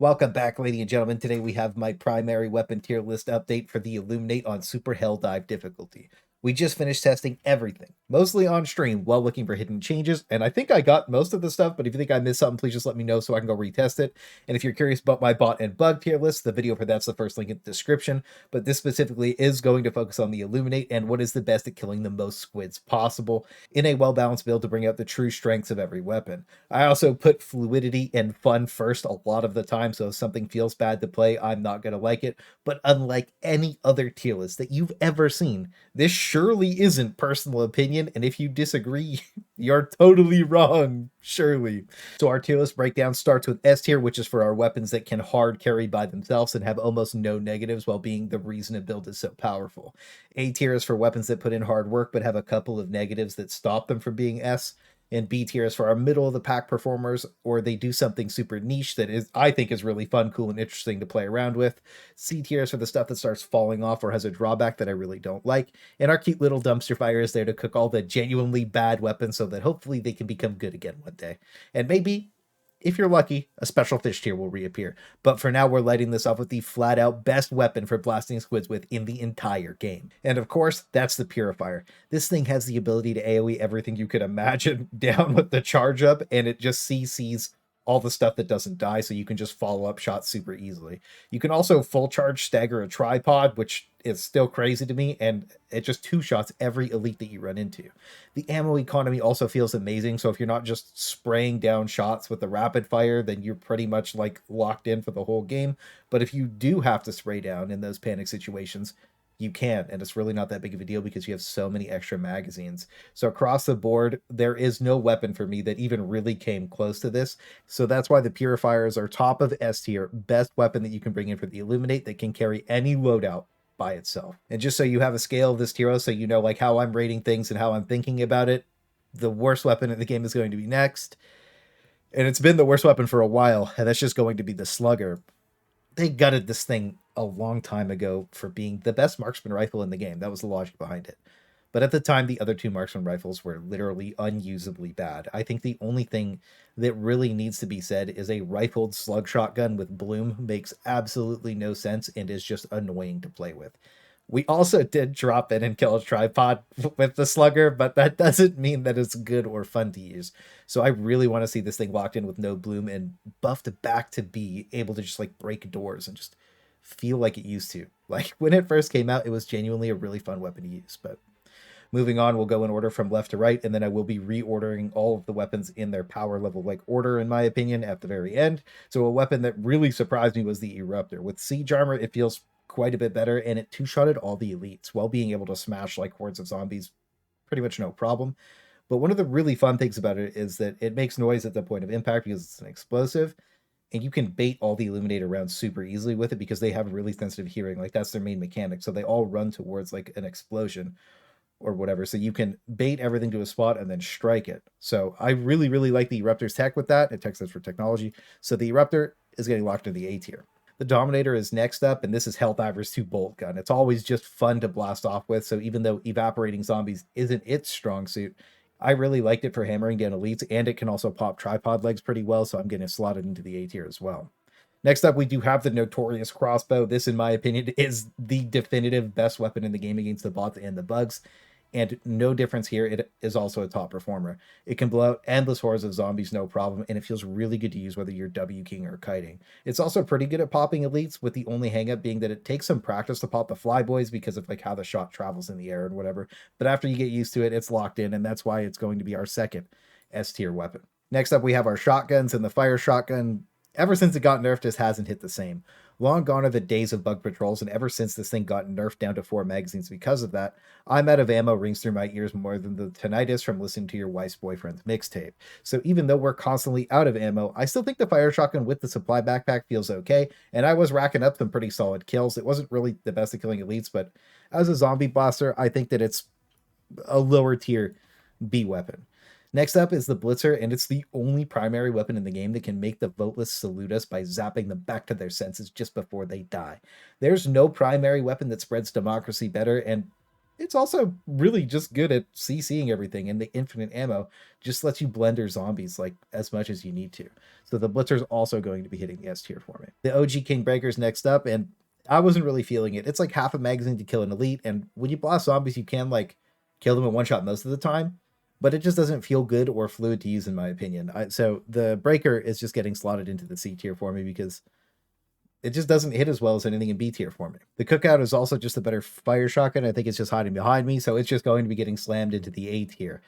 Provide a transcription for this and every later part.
Welcome back, ladies and gentlemen. Today we have my primary weapon tier list update for the Illuminate on Super Helldive difficulty. We just finished testing everything, mostly on stream, while looking for hidden changes, and I think I got most of the stuff, but if you think I missed something, please just let me know so I can go retest it. And if you're curious about my bot and bug tier list, the video for that's the first link in the description, but this specifically is going to focus on the Illuminate and what is the best at killing the most squids possible in a well-balanced build to bring out the true strengths of every weapon. I also put fluidity and fun first a lot of the time, so if something feels bad to play, I'm not going to like it. But unlike any other tier list that you've ever seen, this surely isn't personal opinion, and if you disagree, you're totally wrong, surely. So our tier list breakdown starts with S tier, which is for our weapons that can hard carry by themselves and have almost no negatives while being the reason a build is so powerful. A tier is for weapons that put in hard work but have a couple of negatives that stop them from being S. And B tier is for our middle of the pack performers, or they do something super niche that is, I think, is really fun, cool, and interesting to play around with. C tier is for the stuff that starts falling off or has a drawback that I really don't like. And our cute little dumpster fire is there to cook all the genuinely bad weapons so that hopefully they can become good again one day. And maybe, if you're lucky, a special fish tier will reappear. But for now, we're lighting this off with the flat-out best weapon for blasting squids with in the entire game. And of course, that's the Purifier. This thing has the ability to AoE everything you could imagine down with the charge up, and it just CCs all the stuff that doesn't die, so you can just follow up shots super easily. You can also full charge stagger a tripod, which is still crazy to me, and it just two shots every elite that you run into. The ammo economy also feels amazing, so if you're not just spraying down shots with the rapid fire, then you're pretty much like locked in for the whole game. But if you do have to spray down in those panic situations, you can, and it's really not that big of a deal because you have so many extra magazines. So across the board, there is no weapon for me that even really came close to this. So that's why the Purifiers are top of S tier, best weapon that you can bring in for the Illuminate that can carry any loadout by itself. And just so you have a scale of this tier, so you know like how I'm rating things and how I'm thinking about it, the worst weapon in the game is going to be next. And it's been the worst weapon for a while, and that's just going to be the Slugger. They gutted this thing a long time ago for being the best marksman rifle in the game. That was the logic behind it. But at the time, the other two marksman rifles were literally unusably bad. I think the only thing that really needs to be said is a rifled slug shotgun with bloom makes absolutely no sense and is just annoying to play with. We also did drop in and kill a tripod with the Slugger, but that doesn't mean that it's good or fun to use. So I really want to see this thing locked in with no bloom and buffed back to be able to just like break doors and just feel like it used to. Like when it first came out, it was genuinely a really fun weapon to use. But moving on, we'll go in order from left to right, and then I will be reordering all of the weapons in their power level like order, in my opinion, at the very end. So a weapon that really surprised me was the Eruptor. With Siege Armor, it feels quite a bit better, and it two-shotted all the elites while being able to smash like hordes of zombies pretty much no problem. But one of the really fun things about it is that it makes noise at the point of impact because it's an explosive, and you can bait all the Illuminator rounds super easily with it because they have really sensitive hearing. Like that's their main mechanic, so they all run towards like an explosion or whatever, so you can bait everything to a spot and then strike it. So I really, really like the Eruptor's tech with that. It stands for technology. So the Eruptor is getting locked into the A tier. The Dominator is next up, and this is Helldivers 2 bolt gun. It's always just fun to blast off with, so even though evaporating zombies isn't its strong suit, I really liked it for hammering down elites, and it can also pop tripod legs pretty well, so I'm getting slotted into the A tier as well. Next up, we do have the notorious Crossbow. This, in my opinion, is the definitive best weapon in the game against the bots and the bugs. And no difference here, it is also a top performer. It can blow out endless hordes of zombies, no problem, and it feels really good to use whether you're W King or kiting. It's also pretty good at popping elites, with the only hangup being that it takes some practice to pop the flyboys because of like how the shot travels in the air and whatever. But after you get used to it, it's locked in, and that's why it's going to be our second S tier weapon. Next up, we have our shotguns, and the fire shotgun, ever since it got nerfed, just hasn't hit the same. Long gone are the days of bug patrols, and ever since this thing got nerfed down to 4 magazines because of that, I'm out of ammo rings through my ears more than the tinnitus from listening to your wife's boyfriend's mixtape. So even though we're constantly out of ammo, I still think the fire shotgun with the supply backpack feels okay, and I was racking up some pretty solid kills. It wasn't really the best at killing elites, but as a zombie blaster, I think that it's a lower tier B weapon. Next up is the Blitzer, and it's the only primary weapon in the game that can make the voteless salute us by zapping them back to their senses just before they die. There's no primary weapon that spreads democracy better, and It's also really just good at CCing everything, and the infinite ammo just lets you blender zombies like as much as you need to. So the Blitzer's also going to be hitting the S tier for me. The OG King Breaker's next up, and I wasn't really feeling it. It's like half a magazine to kill an elite, and when you blast zombies, you can like kill them in one shot most of the time, but it just doesn't feel good or fluid to use in my opinion. So the Breaker is just getting slotted into the C tier for me because it just doesn't hit as well as anything in B tier for me. The Cookout is also just a better fire shotgun. I think it's just hiding behind me, so it's just going to be getting slammed into the A tier.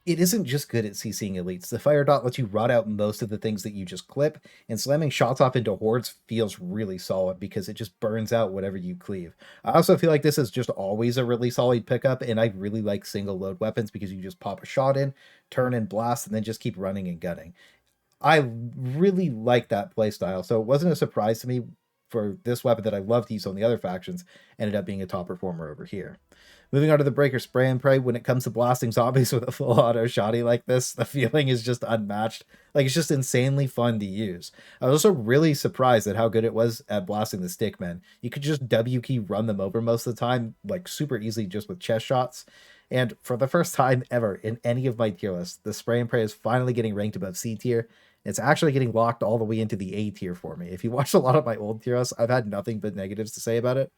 It isn't just good at CCing elites. The fire dot lets you rot out most of the things that you just clip, and slamming shots off into hordes feels really solid because it just burns out whatever you cleave. I also feel like this is just always a really solid pickup, and I really like single load weapons because you just pop a shot in, turn and blast, and then just keep running and gunning. I really like that playstyle, so it wasn't a surprise to me for this weapon that I love to use on the other factions ended up being a top performer over here. Moving on to the Breaker Spray and Pray, when it comes to blasting zombies with a full auto shotty like this, the feeling is just unmatched. Like, it's just insanely fun to use. I was also really surprised at how good it was at blasting the stickmen. You could just W key run them over most of the time, like super easily just with chest shots. And for the first time ever in any of my tier lists, the Spray and Pray is finally getting ranked above C tier. It's actually getting locked all the way into the A tier for me. If you watch a lot of my old tier lists, I've had nothing but negatives to say about it.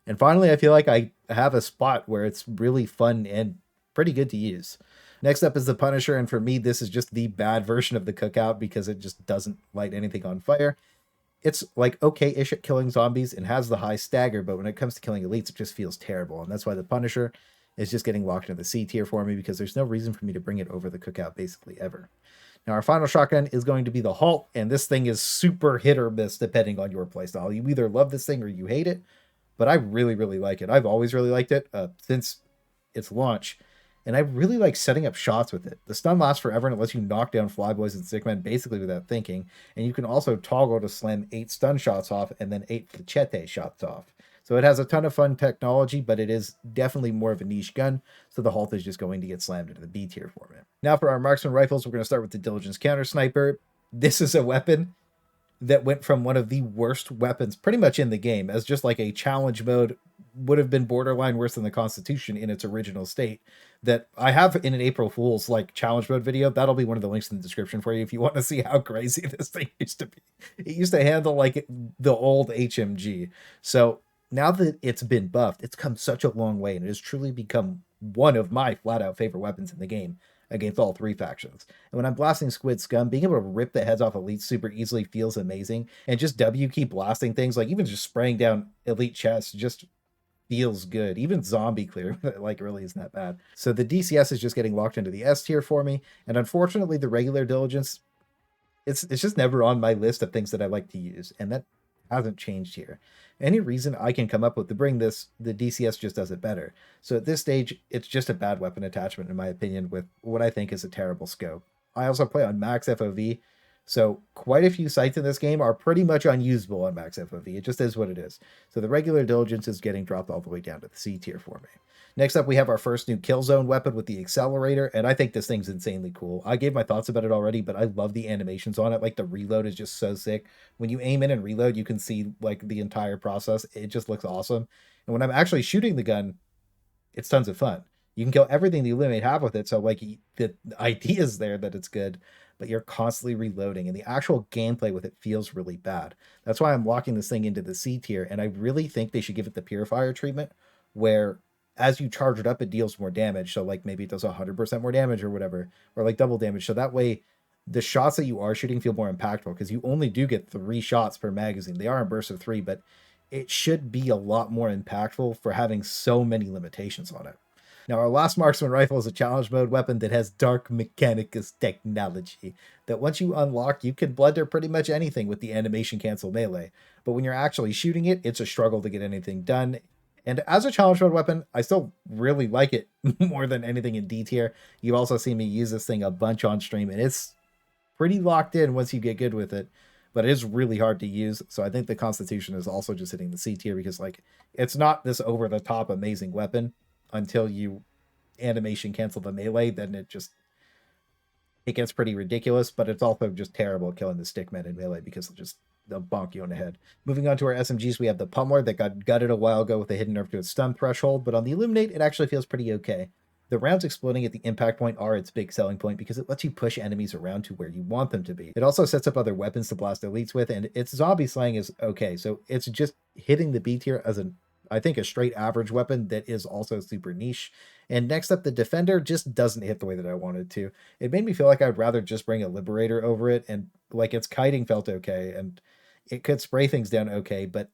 And finally, I feel like I have a spot where it's really fun and pretty good to use. Next up is the Punisher, and for me, this is just the bad version of the Cookout because it just doesn't light anything on fire. It's like okay-ish at killing zombies and has the high stagger, but when it comes to killing elites, it just feels terrible. And that's why the Punisher is just getting locked into the C tier for me because there's no reason for me to bring it over the Cookout basically ever. Now, our final shotgun is going to be the Halt, and this thing is super hit or miss depending on your playstyle. You either love this thing or you hate it, but I really, really like it. I've always really liked it since its launch, and I really like setting up shots with it. The stun lasts forever, and it lets you knock down flyboys and stickmen basically without thinking, and you can also toggle to slam 8 stun shots off and then 8 flechette shots off. So it has a ton of fun technology, but it is definitely more of a niche gun, so the Halt is just going to get slammed into the B tier for me. Now for our marksman rifles, we're going to start with the Diligence Counter Sniper. This is a weapon that went from one of the worst weapons pretty much in the game as just like a challenge mode, would have been borderline worse than the Constitution in its original state, that I have in an April Fool's like challenge mode video. That'll be one of the links in the description for you if you want to see how crazy this thing used to be. It used to handle like the old HMG. So now that it's been buffed, it's come such a long way, and it has truly become one of my flat out favorite weapons in the game against all 3 factions. And when I'm blasting Squid Scum, being able to rip the heads off elites super easily feels amazing. And just W keep blasting things, like even just spraying down elite chests, just feels good. Even zombie clear, like, really isn't that bad. So the DCS is just getting locked into the S tier for me. And unfortunately, the regular Diligence, it's just never on my list of things that I like to use. And that hasn't changed here. Any reason I can come up with to bring this, the DCS just does it better. So at this stage, it's just a bad weapon attachment, in my opinion, with what I think is a terrible scope. I also play on max FOV, so quite a few sites in this game are pretty much unusable on max FOV. It just is what it is. So the regular Diligence is getting dropped all the way down to the C tier for me. Next up, we have our first new kill zone weapon with the Accelerator, and I think this thing's insanely cool. I gave my thoughts about it already, but I love the animations on it. Like, the reload is just so sick. When you aim in and reload, you can see like the entire process. It just looks awesome. And when I'm actually shooting the gun, it's tons of fun. You can kill everything the Illuminate have with it, so like the idea is there that it's good, but you're constantly reloading, and the actual gameplay with it feels really bad. That's why I'm locking this thing into the C tier, and I really think they should give it the Purifier treatment, where as you charge it up, it deals more damage. So like maybe it does 100% more damage or whatever, or like double damage. So that way the shots that you are shooting feel more impactful, because you only do get 3 shots per magazine. They are in bursts of 3, but it should be a lot more impactful for having so many limitations on it. Now, our last marksman rifle is a challenge mode weapon that has Dark Mechanicus technology, that once you unlock, you can blunder pretty much anything with the animation cancel melee. But when you're actually shooting it, it's a struggle to get anything done. And as a challenge mode weapon, I still really like it more than anything in D tier. You've also seen me use this thing a bunch on stream, and it's pretty locked in once you get good with it. But it is really hard to use. So I think the Constitution is also just hitting the C tier, because like, it's not this over the top amazing weapon until you animation cancel the melee. Then it gets pretty ridiculous, but it's also just terrible at killing the stickmen in melee, because just they'll bonk you on the head. Moving on to our SMGs, we have the Pummler that got gutted a while ago with a hidden nerf to its stun threshold, but on the Illuminate, it actually feels pretty okay. The rounds exploding at the impact point are its big selling point because it lets you push enemies around to where you want them to be. It also sets up other weapons to blast elites with, and its zombie slaying is okay. So it's just hitting the B tier as I think, a straight average weapon that is also super niche. And next up, the Defender just doesn't hit the way that I wanted to. It made me feel like I'd rather just bring a Liberator over it, and like its kiting felt okay, and it could spray things down okay, but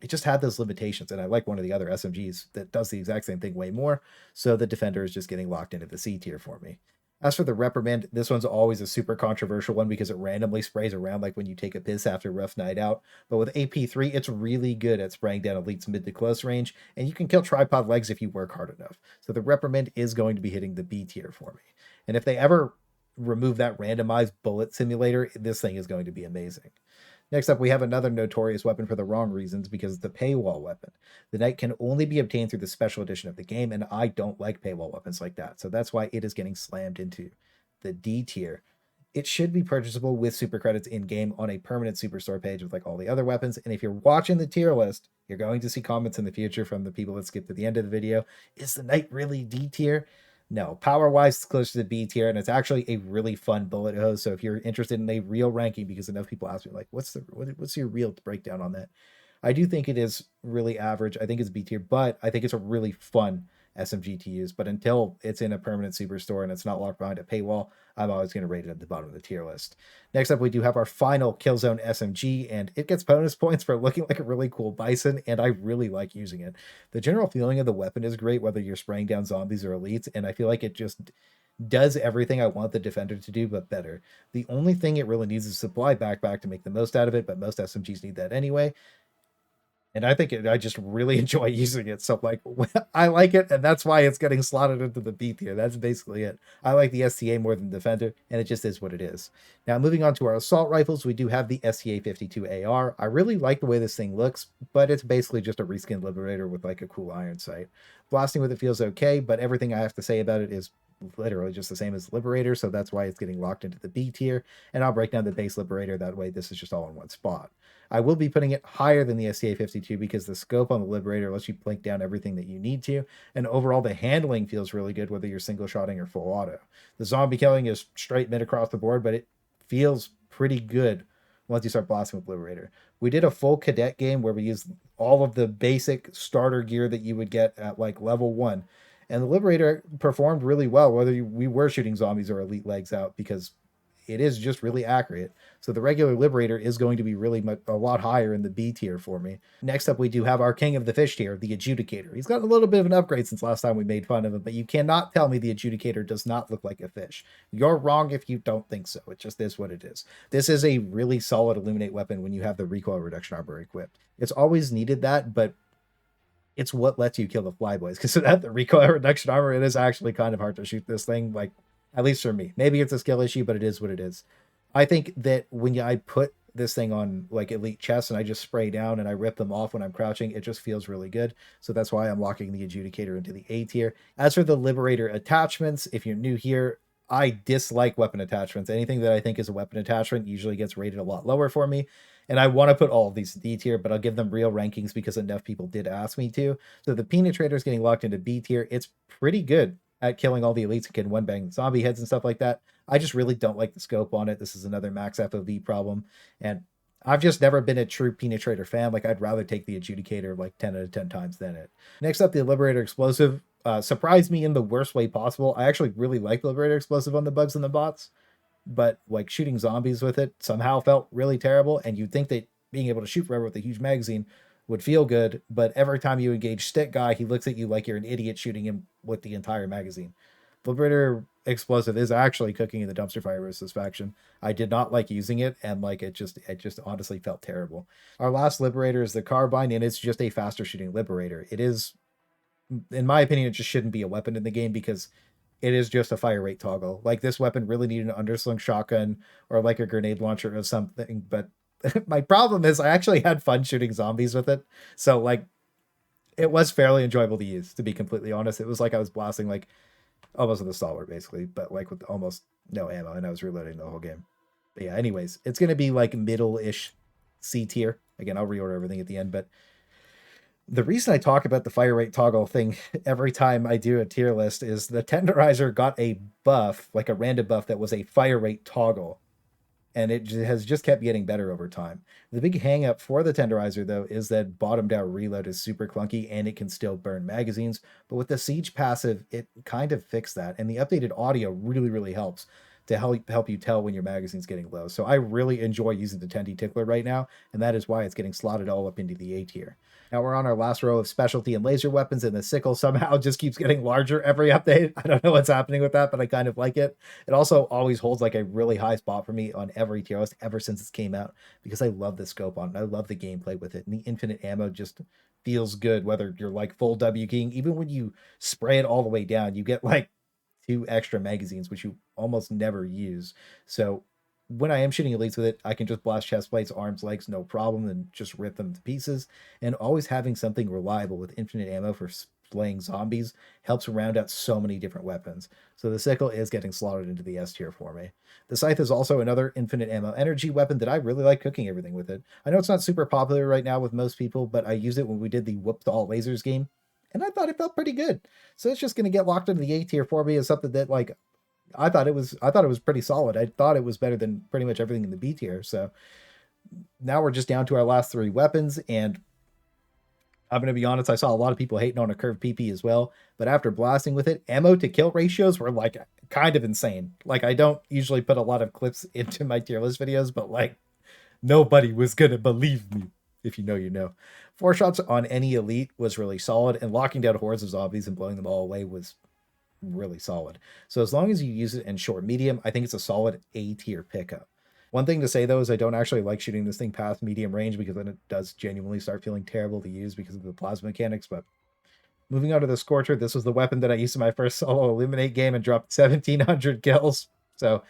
it just had those limitations, and I like one of the other SMGs that does the exact same thing way more, so the Defender is just getting locked into the C tier for me. As for the Reprimand, this one's always a super controversial one because it randomly sprays around like when you take a piss after a rough night out, but with AP3, it's really good at spraying down elites mid to close range, and you can kill tripod legs if you work hard enough. So the Reprimand is going to be hitting the B tier for me. And if they ever remove that randomized bullet simulator, this thing is going to be amazing. Next up, we have another notorious weapon for the wrong reasons because it's the paywall weapon. The Knight can only be obtained through the special edition of the game, and I don't like paywall weapons like that. So that's why it is getting slammed into the D tier. It should be purchasable with super credits in-game on a permanent superstore page with like all the other weapons. And if you're watching the tier list, you're going to see comments in the future from the people that skip to the end of the video. Is the Knight really D tier? No, power-wise, it's close to the B tier, and it's actually a really fun bullet hose. So if you're interested in a real ranking, because enough people ask me, like, what's your real breakdown on that? I do think it is really average. I think it's B tier, but I think it's a really fun SMG to use. But until it's in a permanent superstore and it's not locked behind a paywall, I'm always going to rate it at the bottom of the tier list. Next up, we do have our final Killzone SMG, and it gets bonus points for looking like a really cool bison, and I really like using it. The general feeling of the weapon is great, whether you're spraying down zombies or elites, and I feel like it just does everything I want the Defender to do, but better. The only thing it really needs is a supply backpack to make the most out of it, but most SMGs need that anyway. And I think I just really enjoy using it. So like, I like it, and that's why it's getting slotted into the B tier. That's basically it. I like the STA more than the Defender, and it just is what it is. Now, moving on to our assault rifles, we do have the STA-52 AR. I really like the way this thing looks, but it's basically just a reskinned Liberator with like a cool iron sight. Blasting with it feels okay, but everything I have to say about it is literally just the same as Liberator, so that's why it's getting locked into the B tier. And I'll break down the base Liberator, that way this is just all in one spot. I will be putting it higher than the STA-52 because the scope on the Liberator lets you blink down everything that you need to, and overall the handling feels really good whether you're single shotting or full auto. The zombie killing is straight mid across the board, but it feels pretty good once you start blasting with Liberator. We did a full cadet game where we used all of the basic starter gear that you would get at like level 1, and the Liberator performed really well whether we were shooting zombies or elite legs out because it is just really accurate. So the regular Liberator is going to be really a lot higher in the B tier for me. Next up, we do have our king of the fish tier, the Adjudicator. He's got a little bit of an upgrade since last time we made fun of him, but you cannot tell me the Adjudicator does not look like a fish. You're wrong if you don't think so. It just is what it is. This is a really solid Illuminate weapon when you have the recoil reduction armor equipped. It's always needed that, but it's what lets you kill the flyboys, because without the recoil reduction armor, it is actually kind of hard to shoot this thing, like, at least for me. Maybe it's a skill issue, but it is what it is. I think that when I put this thing on like elite chests and I just spray down and I rip them off when I'm crouching, it just feels really good. So that's why I'm locking the Adjudicator into the A tier. As for the Liberator attachments, if you're new here, I dislike weapon attachments. Anything that I think is a weapon attachment usually gets rated a lot lower for me. And I want to put all of these in D tier, but I'll give them real rankings because enough people did ask me to. So the Penetrator is getting locked into B tier. It's pretty good at killing all the elites and can one bang zombie heads and stuff like that. I just really don't like the scope on it. This is another max FOV problem. And I've just never been a true Penetrator fan. Like, I'd rather take the Adjudicator like 10 out of 10 times than it. Next up, the Liberator Explosive surprised me in the worst way possible. I actually really like the Liberator Explosive on the bugs and the bots, but like shooting zombies with it somehow felt really terrible. And you'd think that being able to shoot forever with a huge magazine would feel good, but every time you engage Stick Guy, he looks at you like you're an idiot shooting him with the entire magazine. Liberator Explosive is actually cooking in the dumpster fire versus faction. I did not like using it, and like it just honestly felt terrible. Our last Liberator is the Carbine, and it's just a faster shooting Liberator. It is, in my opinion, it just shouldn't be a weapon in the game because it is just a fire rate toggle. Like, this weapon really needed an underslung shotgun or like a grenade launcher or something, but my problem is I actually had fun shooting zombies with it. So like, it was fairly enjoyable to use, to be completely honest. It was like I was blasting like almost with a stalwart basically, but like with almost no ammo, and I was reloading the whole game. But yeah, anyways, it's going to be like middle-ish C tier. Again, I'll reorder everything at the end, but the reason I talk about the fire rate toggle thing every time I do a tier list is the Tenderizer got a buff, like a random buff that was a fire rate toggle, and it has just kept getting better over time. The big hang up for the Tenderizer, though, is that bottomed out reload is super clunky and it can still burn magazines. But with the Siege passive, it kind of fixed that, and the updated audio really helps to help you tell when your magazine's getting low. So I really enjoy using the Tendy Tickler right now, and that is why it's getting slotted all up into the A tier. Now we're on our last row of specialty and laser weapons, and the Sickle somehow just keeps getting larger every update. I don't know what's happening with that, but I kind of like it. It also always holds like a really high spot for me on every tier list ever since it came out, because I love the scope on it. I love the gameplay with it, and the infinite ammo just feels good, whether you're like full W King. Even when you spray it all the way down, you get like 2 extra magazines, which you almost never use. So when I am shooting elites with it, I can just blast chest plates, arms, legs, no problem, and just rip them to pieces. And always having something reliable with infinite ammo for slaying zombies helps round out so many different weapons. So the Sickle is getting slotted into the S tier for me. The Scythe is also another infinite ammo energy weapon that I really like cooking everything with it. I know it's not super popular right now with most people, but I used it when we did the Whooped All Lasers game, and I thought it felt pretty good. So it's just going to get locked into the A tier for me as something that, like, I thought it was pretty solid. I thought it was better than pretty much everything in the B tier. So now we're just down to our last 3 weapons, and I'm going to be honest, I saw a lot of people hating on a curved PP as well, but after blasting with it, ammo to kill ratios were like kind of insane. Like, I don't usually put a lot of clips into my tier list videos, but like, nobody was going to believe me. If you know, you know. 4 shots on any elite was really solid, and locking down hordes of zombies and blowing them all away was really solid. So as long as you use it in short medium, I think it's a solid A tier pickup. One thing to say though is I don't actually like shooting this thing past medium range, because then it does genuinely start feeling terrible to use because of the plasma mechanics. But moving on to the Scorcher, this was the weapon that I used in my first solo Illuminate game and dropped 1,700 kills. So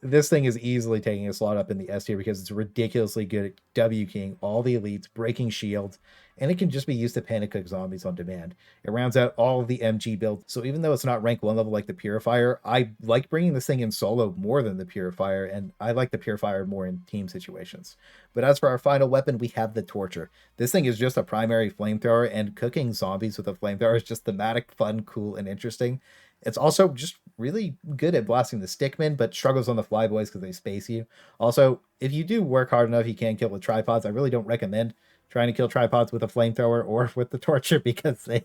this thing is easily taking a slot up in the S tier because it's ridiculously good at W King all the elites, breaking shields, and it can just be used to panic cook zombies on demand. It rounds out all of the MG builds, so even though it's not rank 1 level like the Purifier, I like bringing this thing in solo more than the Purifier, and I like the Purifier more in team situations. But as for our final weapon, we have the Torture. This thing is just a primary flamethrower, and cooking zombies with a flamethrower is just thematic, fun, cool, and interesting. It's also just really good at blasting the stickmen, but struggles on the flyboys because they space you. Also, if you do work hard enough, you can kill with tripods. I really don't recommend trying to kill tripods with a flamethrower or with the Torture, because they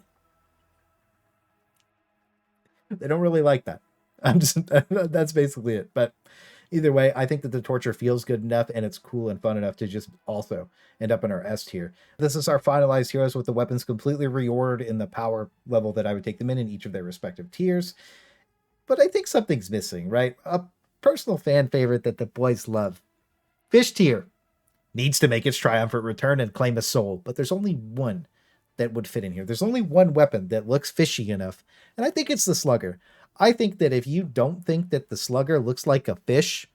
don't really like that. That's basically it. But either way, I think that the Torture feels good enough, and it's cool and fun enough to just also end up in our S tier. This is our finalized heroes with the weapons completely reordered in the power level that I would take them in each of their respective tiers. But I think something's missing, right? A personal fan favorite that the boys love. Fish tier needs to make its triumphant return and claim a soul, but there's only one that would fit in here. There's only one weapon that looks fishy enough, and I think it's the Slugger. I think that if you don't think that the Slugger looks like a fish,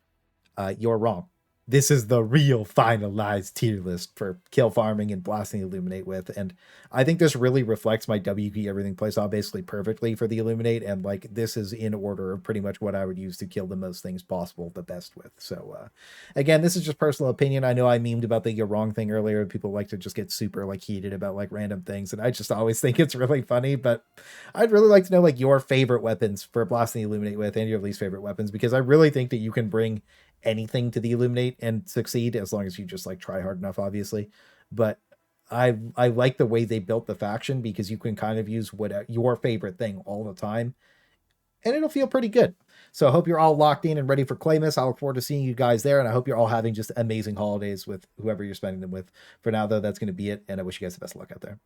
you're wrong. This is the real finalized tier list for kill farming and blasting Illuminate with, and I think this really reflects my WP everything playstyle basically perfectly for the Illuminate, and like, this is in order of pretty much what I would use to kill the most things possible the best with. So again, this is just personal opinion. I know I memed about the you're wrong thing earlier. People like to just get super like heated about like random things, and I just always think it's really funny. But I'd really like to know like your favorite weapons for blasting the Illuminate with, and your least favorite weapons, because I really think that you can bring anything to the Illuminate and succeed, as long as you just like try hard enough, obviously. But I like the way they built the faction, because you can kind of use what your favorite thing all the time, and it'll feel pretty good. So I hope you're all locked in and ready for Claymas. I look forward to seeing you guys there, and I hope you're all having just amazing holidays with whoever you're spending them with. For now, though, that's going to be it, and I wish you guys the best of luck out there.